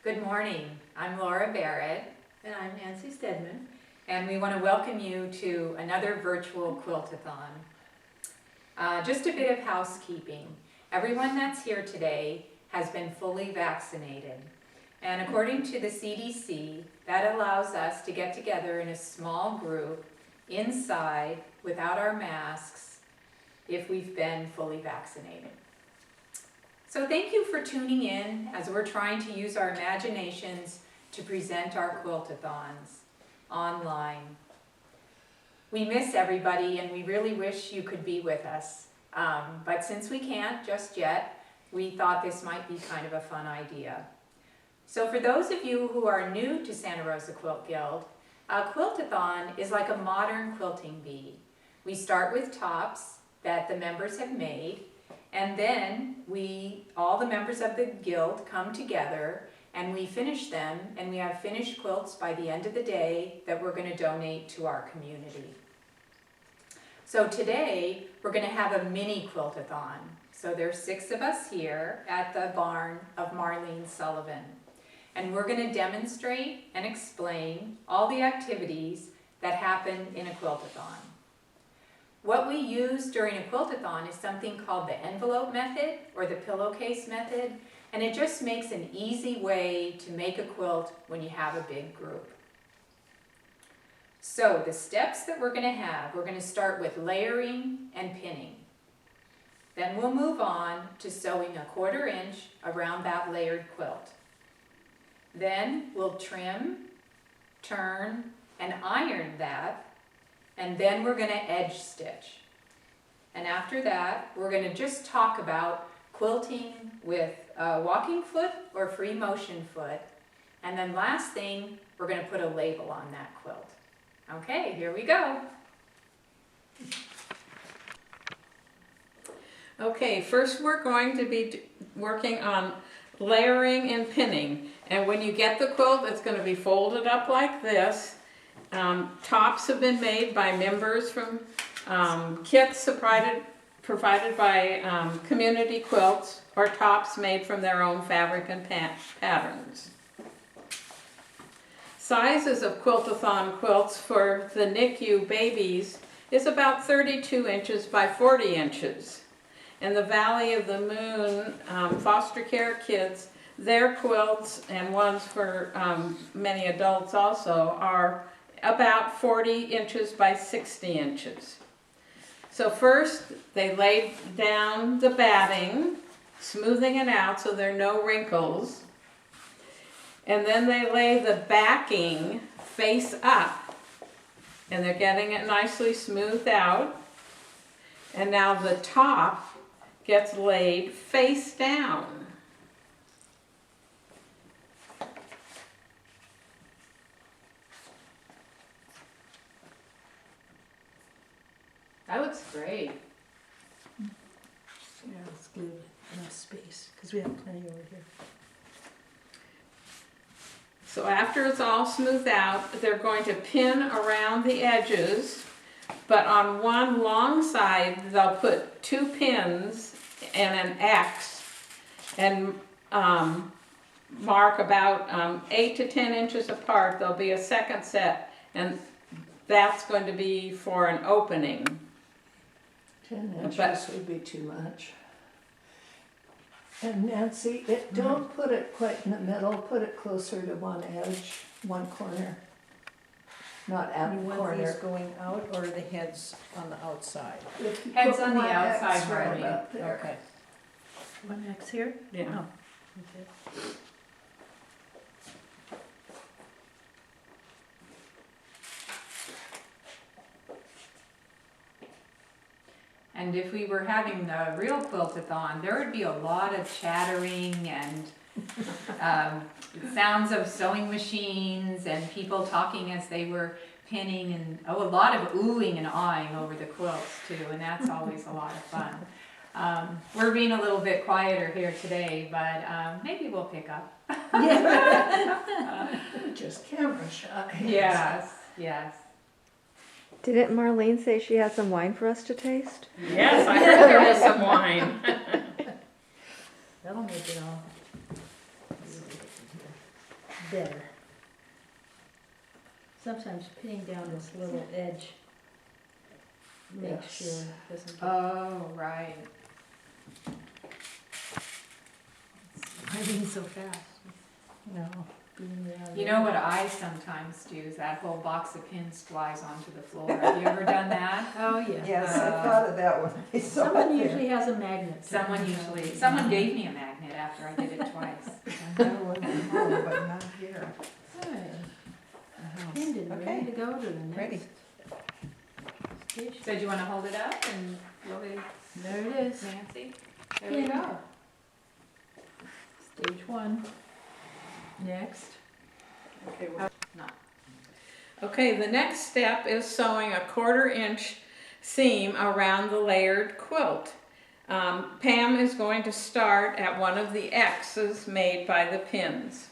Good morning. I'm Laura Barrett. And I'm Nancy Stedman. And we want to welcome you to another virtual Quilt-a-thon. Just a bit of housekeeping. Everyone that's here today has been fully vaccinated. And according to the CDC, that allows us to get together in a small group inside without our masks if we've been fully vaccinated. So thank you for tuning in as we're trying to use our imaginations to present our Quilt-a-thons online. We miss everybody and we really wish you could be with us. But since we can't just yet, we thought this might be kind of a fun idea. So for those of you who are new to Santa Rosa Quilt Guild, a Quilt-a-thon is like a modern quilting bee. We start with tops that the members have made, and then all the members of the guild come together and we finish them, and we have finished quilts by the end of the day that we're going to donate to our community. So today we're going to have a mini Quilt-a-thon. So there's 6 of us here at the barn of Marlene Sullivan. And we're going to demonstrate and explain all the activities that happen in a Quilt-a-thon. What we use during a Quilt-a-thon is something called the envelope method or the pillowcase method, and it just makes an easy way to make a quilt when you have a big group. So the steps that we're going to start with layering and pinning. Then we'll move on to sewing 1/4 inch around that layered quilt. Then we'll trim, turn, and iron that. And then we're going to edge stitch. And after that, we're going to just talk about quilting with a walking foot or free motion foot. And then last thing, we're going to put a label on that quilt. Okay, here we go. Okay, first we're going to be working on layering and pinning. And when you get the quilt, it's going to be folded up like this. Tops have been made by members from kits provided by community quilts, or tops made from their own fabric and patterns. Sizes of Quilt-a-thon quilts for the NICU babies is about 32 inches by 40 inches. In the Valley of the Moon foster care kids, their quilts, and ones for many adults also, are about 40 inches by 60 inches. So first they lay down the batting, smoothing it out so there are no wrinkles. And then they lay the backing face up, and they're getting it nicely smoothed out. And now the top gets laid face down. That looks great. Yeah, let's leave enough space because we have plenty over here. So after it's all smoothed out, they're going to pin around the edges, but on one long side they'll put 2 pins and an X and mark about 8 to 10 inches apart. There'll be a second set, and that's going to be for an opening. 10 inches would be too much. And Nancy, don't put it quite in the middle, put it closer to one edge, one corner. Not at You the want these corner. going out or the heads on the outside? If you Heads put on the one X outside, right Marlene. up there. Okay. One X here? Yeah. Oh, okay. And if we were having the real Quilt-a-thon, there would be a lot of chattering and sounds of sewing machines and people talking as they were pinning, and a lot of oohing and awing over the quilts too, and that's always a lot of fun. We're being a little bit quieter here today, but maybe we'll pick up. Just camera shot. Yes, yes. Didn't Marlene say she had some wine for us to taste? Yes, I heard there was some wine. That'll make it all. better. Sometimes pinning down this little edge makes Yes. sure it doesn't get. Oh, right. Writing so fast. No. You know what I sometimes do is that whole box of pins flies onto the floor. Have you ever done that? Oh, yeah. Yes, I thought of that one. I saw Someone it there. usually has a magnet. to Someone gave me a magnet after I did it twice. I have one at home, but not here. Good. Pinned and Okay. ready to go to the next Ready. station. So do you want to hold it up and really, There it is. Nancy? There we Yeah. go. Stage one. Next. Okay, No. Okay, the next step is sewing a 1/4 inch seam around the layered quilt. Pam is going to start at one of the X's made by the pins.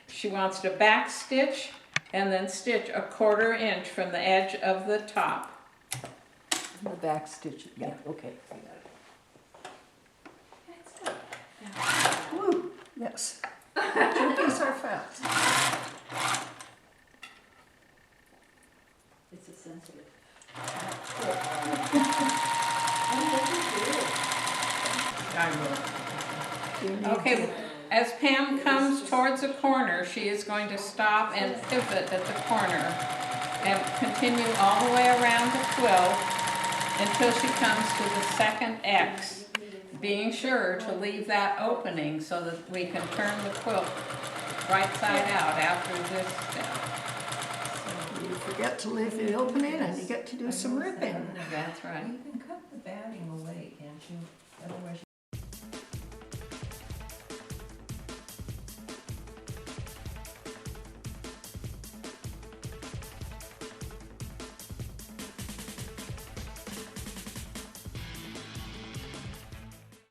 She wants to back stitch and then stitch a 1/4 inch from the edge of the top. The back stitch. Yeah, okay. Woo, yes. Turkeys are fast. It's a sensitive. Okay, as Pam comes towards a corner, she is going to stop and pivot at the corner and continue all the way around the quilt until she comes to the second X, being sure to leave that opening so that we can turn the quilt right side out after this step. You forget to leave the opening and you get to do some ripping. That's right. You can cut the batting away, can't you? Otherwise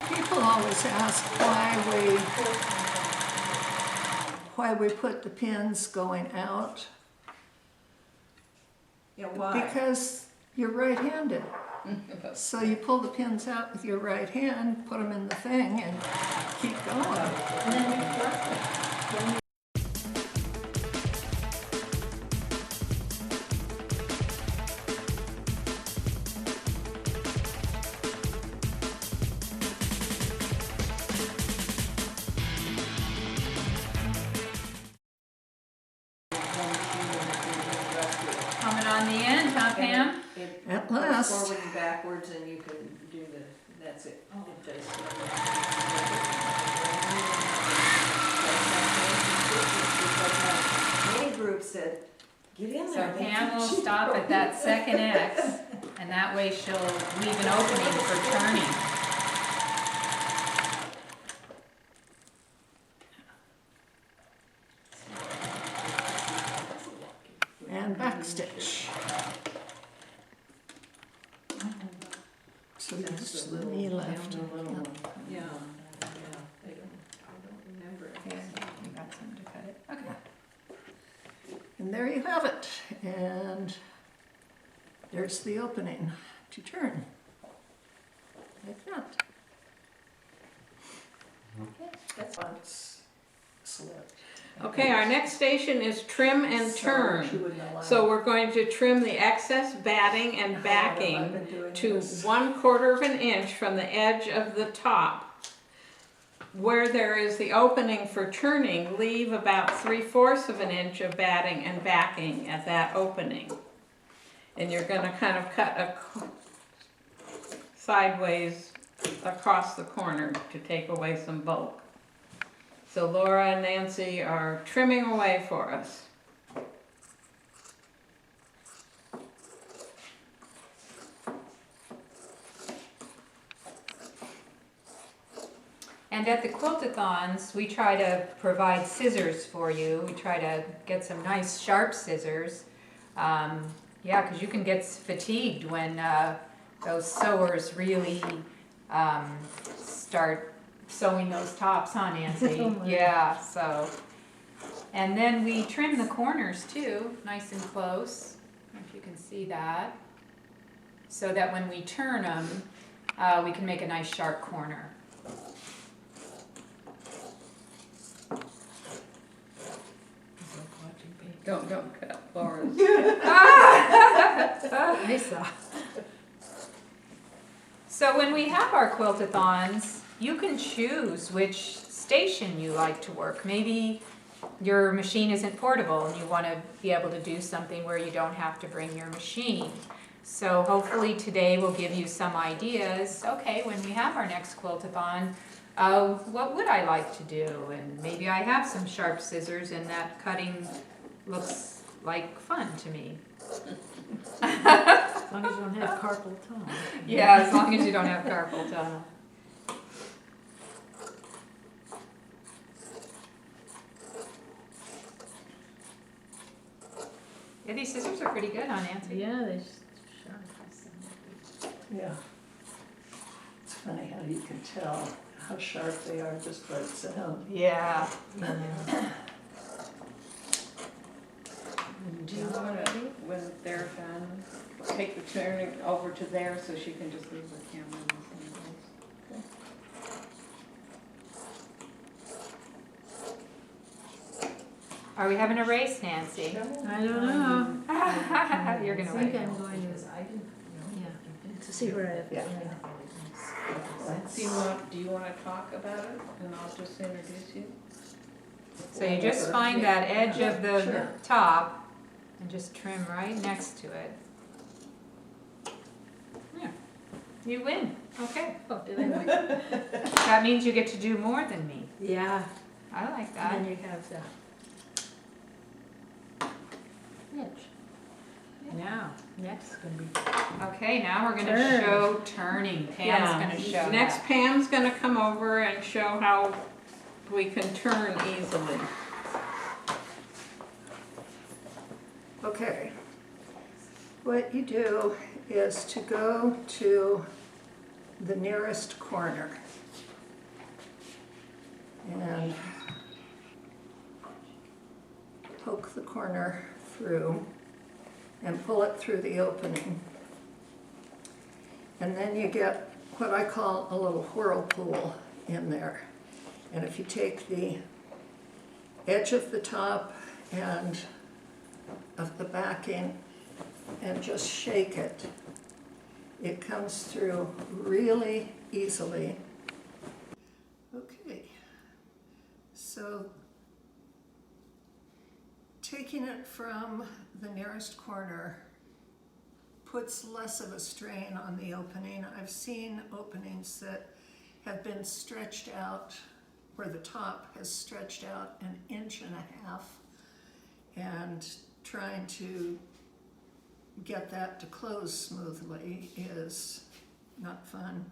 People always ask why we put the pins going out. yeah, why? Because you're right-handed. So you pull the pins out with your right hand, put them in the thing, and keep going. And then you flip it. Coming on the end, huh, Pam? At Goes last. forward and backwards, and you can do that's it. It does. Many groups said, get in So there. Pam will stop at that second X, and that way she'll leave an opening for turning. And backstitch. So there's the knee left. Yeah. I don't remember. Here, you got some to cut it. Okay. And there you have it. And there's the opening to turn. Like that. That's fun. Slip. Okay, our next station is trim and So she turn. wouldn't allow So it. we're going to trim the excess batting and I've backing been doing to this. 1/4 of an inch from the edge of the top. Where there is the opening for turning, leave about 3/4 of an inch of batting and backing at that opening. And you're gonna kind of cut sideways across the corner to take away some bulk. So Laura and Nancy are trimming away for us. And at the Quilt-a-thons, we try to provide scissors for you. We try to get some nice sharp scissors. Yeah, because you can get fatigued when those sewers really start sewing those tops, huh, Nancy? Oh, my. Yeah, so. And then we trim the corners too, nice and close, if you can see that. So that when we turn them, we can make a nice sharp corner. Don't cut Laura's. I saw. So when we have our quilt-a-thons, you can choose which station you like to work. Maybe your machine isn't portable and you want to be able to do something where you don't have to bring your machine. So hopefully today will give you some ideas. Okay, when we have our next quilt-a-thon, what would I like to do? And maybe I have some sharp scissors and that cutting looks like fun to me. As long as you don't have carpal tunnel. Yeah, as long as you don't have carpal tunnel. Yeah, these scissors are pretty good, huh, Nancy? Yeah, they sharp. Yeah. It's funny how you can tell how sharp they are just by the sound. Yeah. Do you want to, when they're done, take the turning over to there so she can just leave the camera in the same place? Are we having a race, Nancy? I don't know. You're gonna I think win. I'm going to, to see where I have to. Yeah. Do you want to talk about it, and I'll just introduce you? So you just find that edge of the Sure. top and just trim right next to it. Yeah. You win. Okay. Oh, did I win? That means you get to do more than me. Yeah, I like and that. then you have the edge. Yeah. Next is gonna be. Okay, now we're gonna Turn. show turning. Pam's gonna show Next, that. Pam's gonna come over and show how we can turn easily. Okay. What you do is to go to the nearest corner and poke the corner through and pull it through the opening. And then you get what I call a little whirlpool in there. And if you take the edge of the top and of the backing and just shake it, it comes through really easily. Okay, so taking it from the nearest corner puts less of a strain on the opening. I've seen openings that have been stretched out, where the top has stretched out 1.5 inches, and trying to get that to close smoothly is not fun.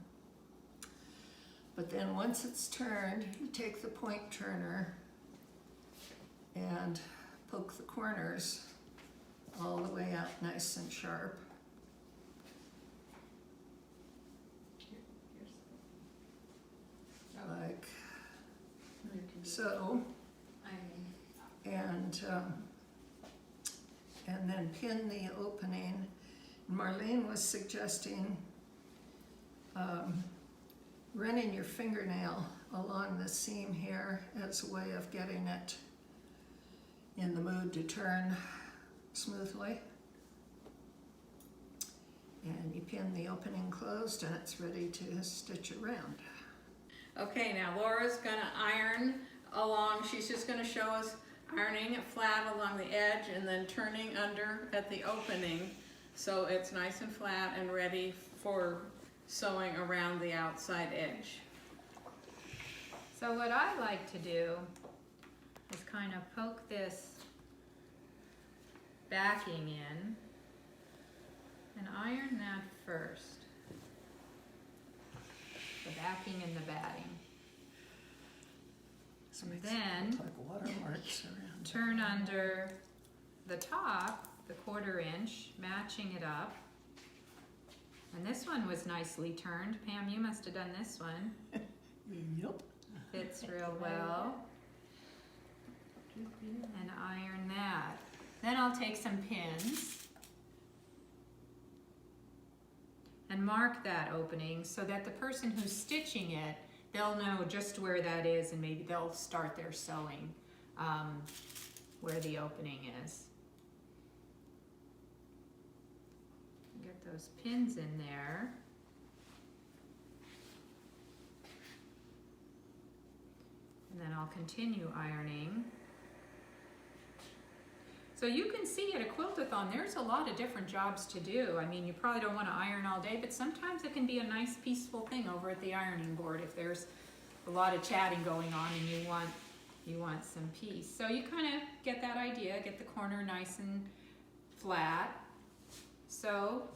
But then once it's turned, you take the point turner and poke the corners all the way out nice and sharp. Like so. And then pin the opening. Marlene was suggesting running your fingernail along the seam here as a way of getting it in the mood to turn smoothly. And you pin the opening closed and it's ready to stitch around. Okay, now Laura's gonna iron along, she's just gonna show us ironing it flat along the edge and then turning under at the opening so it's nice and flat and ready for sewing around the outside edge. So what I like to do is kind of poke this backing in and iron that first. The backing and the batting. And then Like watermarks around. turn under the top, the 1/4 inch, matching it up. And this one was nicely turned. Pam, you must have done this one. Yep. Fits real well. And iron that. Then I'll take some pins and mark that opening so that the person who's stitching it, they'll know just where that is and maybe they'll start their sewing where the opening is. Get those pins in there. And then I'll continue ironing. So you can see at a quilt-a-thon, there's a lot of different jobs to do. I mean, you probably don't want to iron all day, but sometimes it can be a nice peaceful thing over at the ironing board if there's a lot of chatting going on and you want some peace. So you kind of get that idea, get the corner nice and flat. So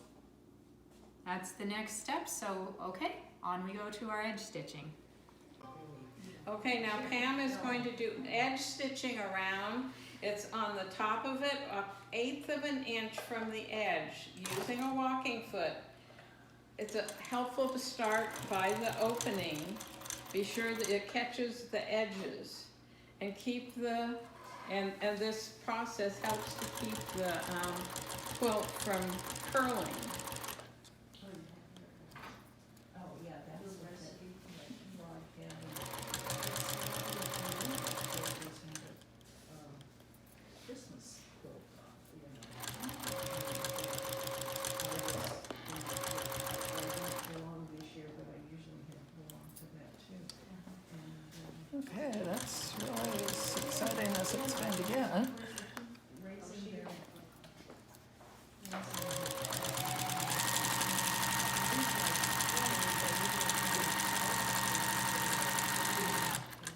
that's the next step. So, okay, on we go to our edge stitching. Okay, now Pam is going to do edge stitching around. It's on the top of it, 1/8 of an inch from the edge, using a walking foot. It's helpful to start by the opening. Be sure that it catches the edges and keep and this process helps to keep the quilt from curling. Oh, yeah, that's the recipe. Christmas quilt, you know. I belong this year, but I usually have belonged to that too. And, Okay, that's really as exciting as it's going to get. raising their.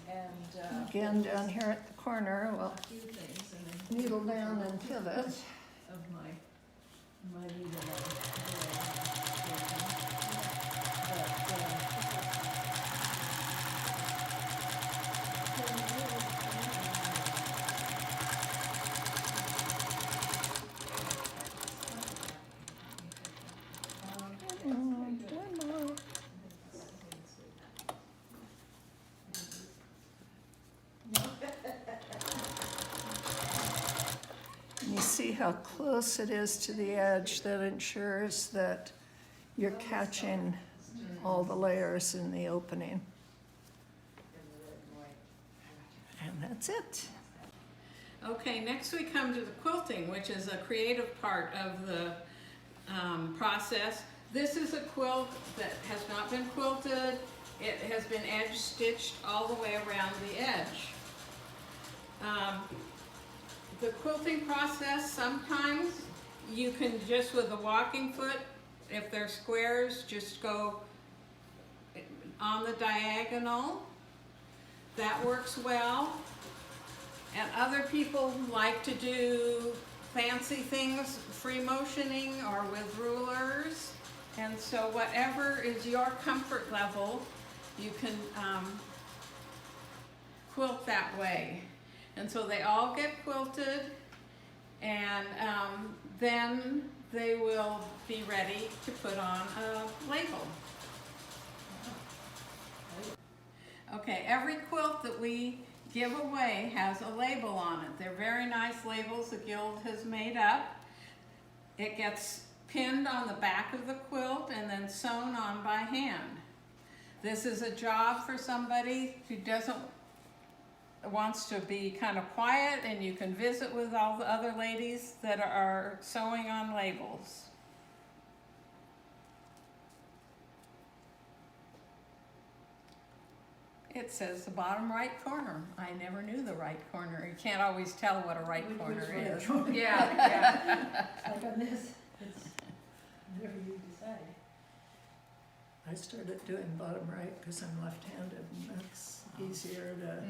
And, Again, down here at the corner, we'll a few things, and then. needle down and pivot. Of my needle. You see how close it is to the edge. That ensures that you're catching all the layers in the opening. And that's it. Okay, next we come to the quilting, which is a creative part of the process. This is a quilt that has not been quilted. It has been edge stitched all the way around the edge. The quilting process, sometimes you can just with a walking foot, if they're squares, just go on the diagonal. That works well. And other people like to do fancy things, free motioning or with rulers. And so whatever is your comfort level, you can quilt that way. And so they all get quilted, and then they will be ready to put on a label. Okay, every quilt that we give away has a label on it. They're very nice labels the Guild has made up. It gets pinned on the back of the quilt and then sewn on by hand. This is a job for somebody who wants to be kind of quiet, and you can visit with all the other ladies that are sewing on labels. It says the bottom right corner. I never knew the right corner. You can't always tell what a right corner is. Yeah. Like on this, it's whatever you decide. I started doing bottom right because I'm left-handed, and that's easier to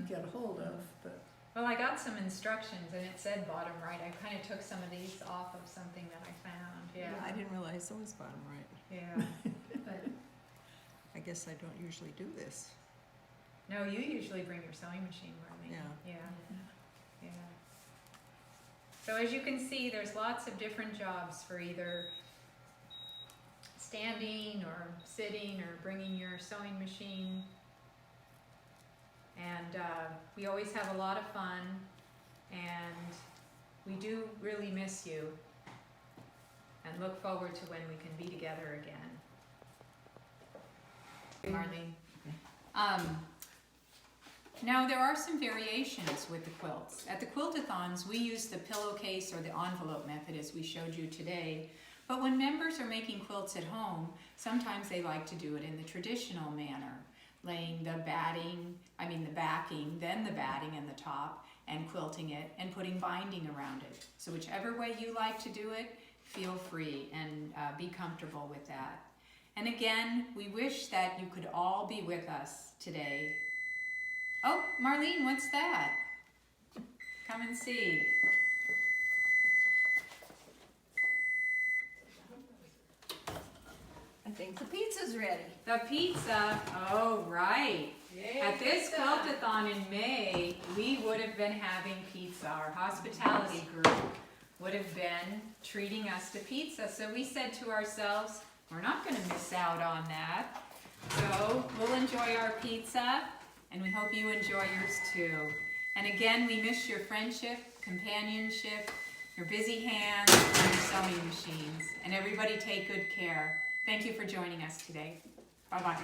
get a hold of. But Well, I got some instructions and it said bottom right. I kind of took some of these off of something that I found. I Yeah. didn't realize it was bottom right. Yeah. But I guess I don't usually do this. no, you usually bring your sewing machine with me. Yeah. Yeah. So as you can see, there's lots of different jobs for either standing or sitting or bringing your sewing machine. And we always have a lot of fun, and we do really miss you and look forward to when we can be together again. Marlene? Now, there are some variations with the quilts. At the Quilt-a-thons, we use the pillowcase or the envelope method as we showed you today. But when members are making quilts at home, sometimes they like to do it in the traditional manner, laying the backing, then the batting and the top, and quilting it and putting binding around it. So whichever way you like to do it, feel free and be comfortable with that. And again, we wish that you could all be with us today. Oh, Marlene, what's that? Come and see. I think the pizza's ready. The pizza, oh right. Yay, At this pizza. Quilt-a-thon in May, we would have been having pizza. Our hospitality group would have been treating us to pizza. So we said to ourselves, we're not gonna miss out on that. So we'll enjoy our pizza, and we hope you enjoy yours too. And again, we miss your friendship, companionship, your busy hands, and your sewing machines. And everybody take good care. Thank you for joining us today. Bye-bye.